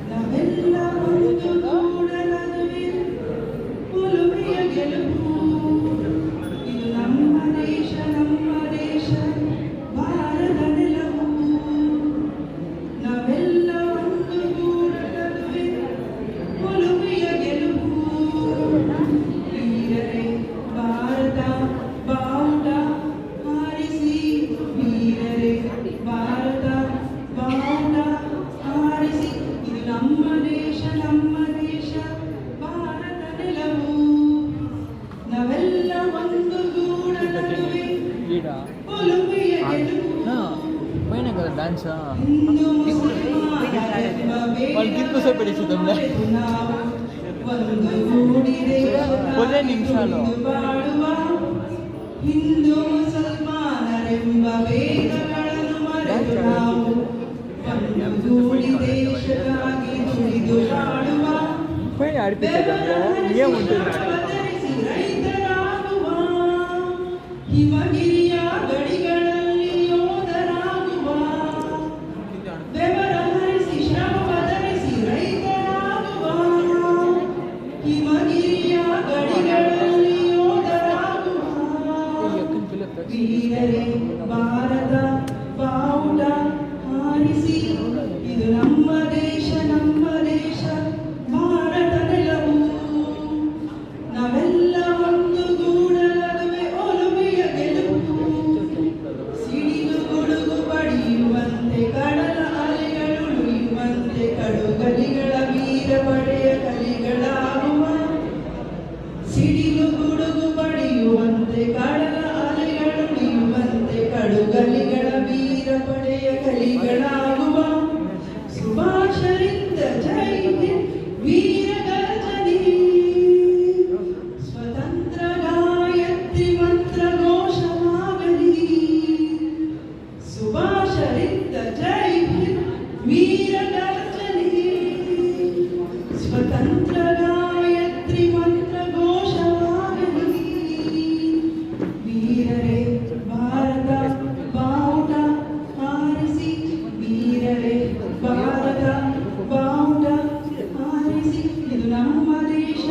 ನಾವೆಲ್ಲ ಒಂದು ಗೂಡಲದುವೆ ಒಲುಮೆಯ ಗೆಲುವು. ಇದು ನಮ್ಮ ದೇಶ ಭಾರತ ನೆಲವು. ನಾವೆಲ್ಲ ಒಂದು ಗೂಡಲದುವೆ ಒಲುಮೆಯ ಗೆಲುವು. ವೀರರೇ ಭಾರತ ಬಾವುಟ ಹಾರಿಸಿ, ವೀರರೇ ಭಾರತ ಬಾವುಟ ಹಾರಿಸಿ. ಇದು ನಮ್ಮ ದೇಶ ಭಾರತ ನೆಲವು. ನಾವೆಲ್ಲ ಒಂದು ಗೂಡಲದುವೆ ಒಲುಮೆಯ ಗೆಲುವು. डांस ಹಿಂದೂ ಮುಸಲ್ಮಾನ ಎಂಬ వాళ్ళకి సేపడిస్తుందా ಒಂದು ಗೂಡಿದೆ ಬಾಳುವ. ಹಿಂದೂ ಮುಸಲ್ಮಾನರೆಂಬ ಭೇದಗಳನ್ನು ಮರೆತು ನಾವು ಒಂದು ಗೂಡಿ ದೇಶಕ್ಕಾಗಿ ದುಡಿದು ಬಾಳುವ. ಬದಲಿಸಿ ರೈತರಾಗುವ, ಹಿಮಗಿರಿಯ ಗಡಿಗಳಲ್ಲಿ ಯೋಧರಾಗುವ. ಬೆವರ ಹರಿಸಿ ಶ್ರಮ ಬದಲಿಸಿ ರೈತರಾಗುವ, ಹಿಮಗಿರಿಯ ಗಡಿಗಳಲ್ಲಿ ಯೋಧರಾಗುವ. ವೀರರೇ ಭಾರತ ಬಾವುಟ ಹಾರಿಸಿ, ಇದು ನಮ್ಮ ದೇಶ ಭಾರತ ನೆಲವು. ನಾವೆಲ್ಲ ಒಂದು ಗೂಡಲದುವೆ ಒಲುಮೆಯ ಗೆಲುವು. ಸಿಡಿಲು ಗುಡುಗು ಬಡಿಯುವಂತೆ ಕಡಲ ಅಲೆಗಳು ಉಳಿಯುವಂತೆ ಕಡುಗಲಿಗಳ ವೀರ ಪಡೆಯ ಕಲಿಗಳಾಗುವ. ಸಿಡಿಲು ಗುಡುಗು ಬಡಿಯುವಂತೆ ಕಡಲ ಅಲೆಗಳು ಉಳಿಯುವಂತೆ ಕಡುಗಲಿಗಳ ವೀರ ಪಡೆಯ ಕಲಿಗಳಾಗುವ. ಸುಭಾಷರಿಂದ ಜೈ ಹಿಂದ್ ವೀರ ಗರ್ಜನಿ, ಸ್ವತಂತ್ರ ಗಾಯತ್ರಿ ಮಂತ್ರ ಘೋಷವಾಗಲಿ. ಸುಭಾಷರಿಂದ ಜೈ ಹಿಂದ್ ವೀರ ಗರ್ಜನಿ, ಸ್ವತಂತ್ರ ಗಾಯತ್ರಿ ಮಂತ್ರ ಘೋಷವಾಗಲಿ. ವೀರರೇ ಭಾರತ ಬಾವುಟ ಹಾರಿಸಿ, ವೀರರೇ ಭಾರತ ಬಾವುಟ ಹಾರಿಸಿ. ಇದು ನಮ್ಮ ದೇಶ